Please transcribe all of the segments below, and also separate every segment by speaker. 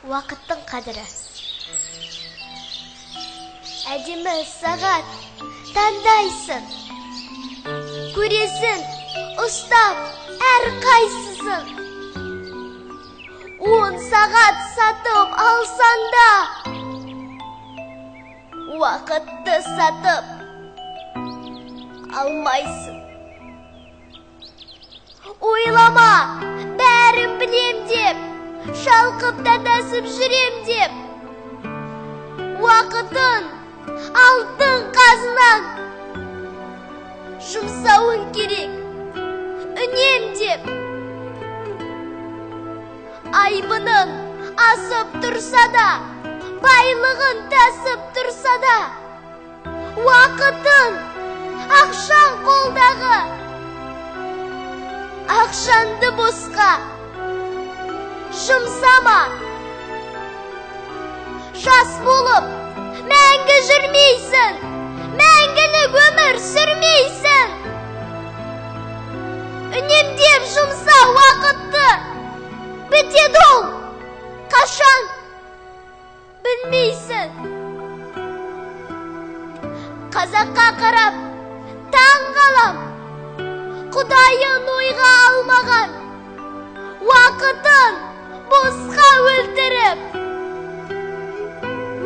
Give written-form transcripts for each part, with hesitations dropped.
Speaker 1: Уақыттың қадірі. Әдемі сағат таңдайсың, көресің, ұстап әр қайсысын. 10 сағат сатып алсаң да, уақытты сатып алмайсың. Ойлама, бәрін білем деп, шалқып дадасып жүрем деп. Уақытын алтын қазынан жұмсауын керек, үнемдеп. Айбының асып тұрса да, байлығын тасып тұрса да, уақытын ақшаң қолдағы, ақшанды босқа жұмсама. Жас болып мәңгі жүрмейсің, мәңгілік өмір сүрмейсің. Үнемдеп жұмса уақытты, бітеді ол қашан білмейсің. Қазаққа қарап таң қалам, Құдайын ойға алмаған, уақытын босқа өлтіріп,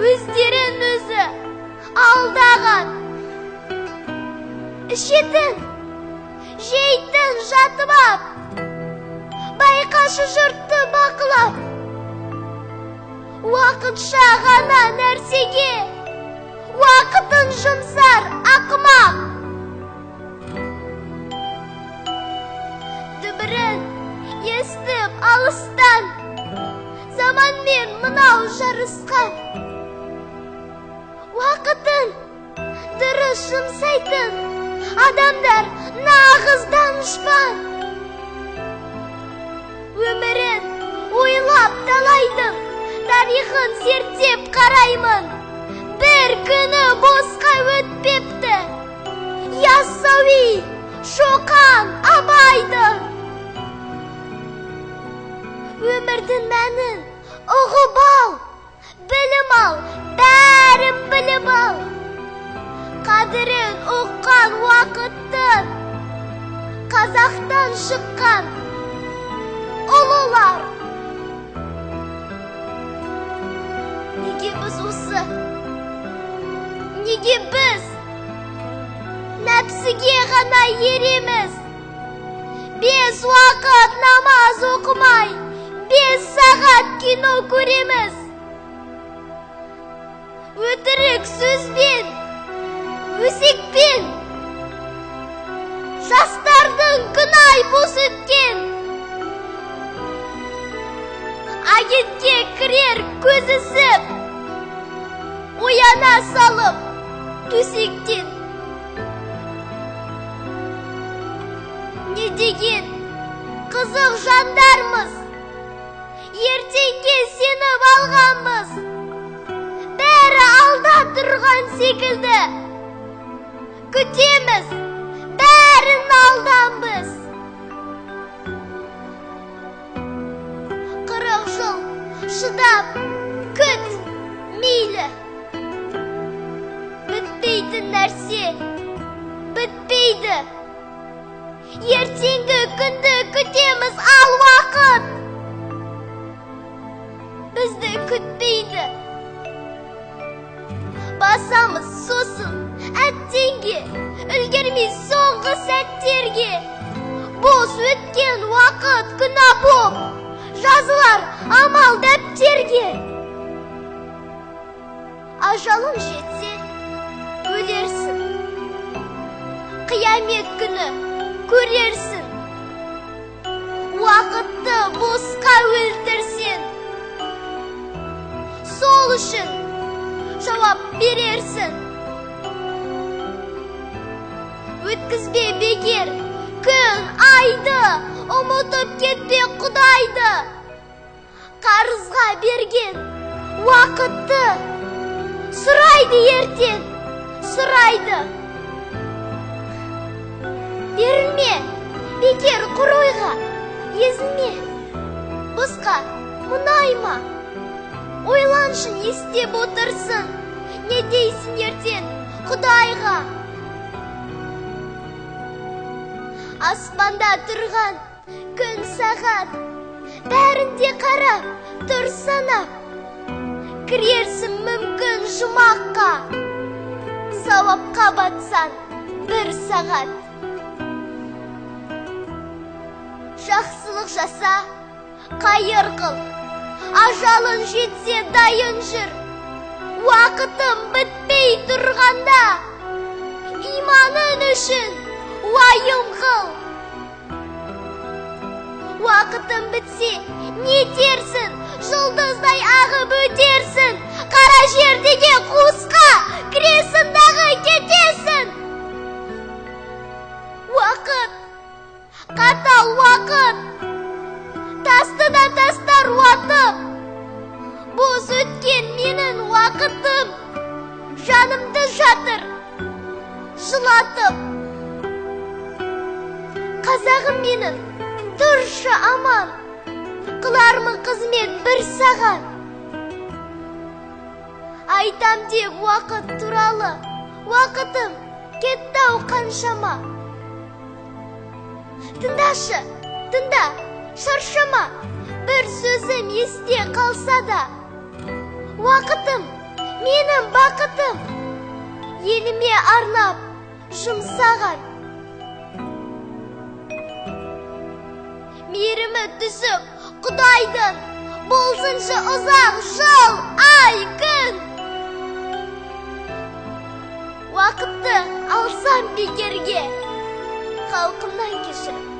Speaker 1: өздерін өзі алдаған. Ішетін, жейтін жатып ап, байқашы жұртты бақылап. Уақытша ғана нәрсеге уақытын жұмсар ақымақ. Дүбірін естіп алыстан, заманмен мынау жарысқан. Уақытын дұрыс жұмсайтын адамдар нағыз данышпан. Өмірін ойлап талайдың, тарихын зерттеп қараймын. Бір күні босқа өтпепті, Яссауи, Шоқан, Абайдың. Өмірдің мәнін ұғып ал, білім ал, бәрін біліп ал. Қадірін ұққан уақыттың, Қазақтан шыққан ұлылар. Неге біз осы? Неге біз нәпсіге ғана ереміз? 5 уақыт намаз оқымай, 5 сағат кино көреміз. Өтірік сөзбен, өсекпен, жастардың күнай бос өткен. Агентке кірер көзісіп, ояна салып төсектен. Не деген қызық жандармыз, ертеңге сеніп алғанбыз. Бәрі алда тұрған секілді, күтеміз, бәрін алданбыз. 40 жыл шыдап күт, мейлі. Бітпейтін нәрсе бітпейді. Ертеңгі күнді күтеміз, ал уақыт бізді күтпейді. Басамыз сосын әттенге, үлгермей соңғы сәттерге. Бос өткен уақыт күнә боп жазылар амал дәптерге. Ажалың жетсе өлерсің, қиямет күні көрерсің. Уақытты босқа өлтірсен, сол үшін жауап берерсің. Өткізбе бекер күн айды, ұмытып кетпе Құдайды. Қарызға берген уақытты сұрайды ертең, сұрайды. Берілме бекер құр ойға, езілме босқа мұнайма. ойланшын, естеп отырсын. Не дейсің ертең Құдайға? Аспанда тұрған күн сағат, бәрінде қарап тұр санап. Кірерсің мүмкін жұмаққа, сауапқа батсан бір сағат. Жақсылық жаса, қайыр қыл, ажалын жетсе дайын жүр. Уақытым бітпей тұрғанда, иманың үшін уайым қыл. Уақытым бітсе, не терсін, жұлдыздай ағып өтерсін. Қара жердегі қуысқа кіресін дағы кетесін. Уақыт, қатал уақыт, тасты да тастар уатып. Бос өткен менің уақытым, жанымды жатыр жылатып. Қазағым менің, тұршы аман, қылармын қызмет бір саған. Айтам деп уақыт туралы, уақытым кетті-ау қаншама. Тыңдашы, тыңда, шаршама, бір сөзім есте қалса да. Уақытым, менің бақытым, еліме арнап жұмсаған. Мейірімі түсіп Құдайдың, болсыншы ұзақ жыл, ай, күн. Уақытты алсам бекерге, халқымнан кешірім.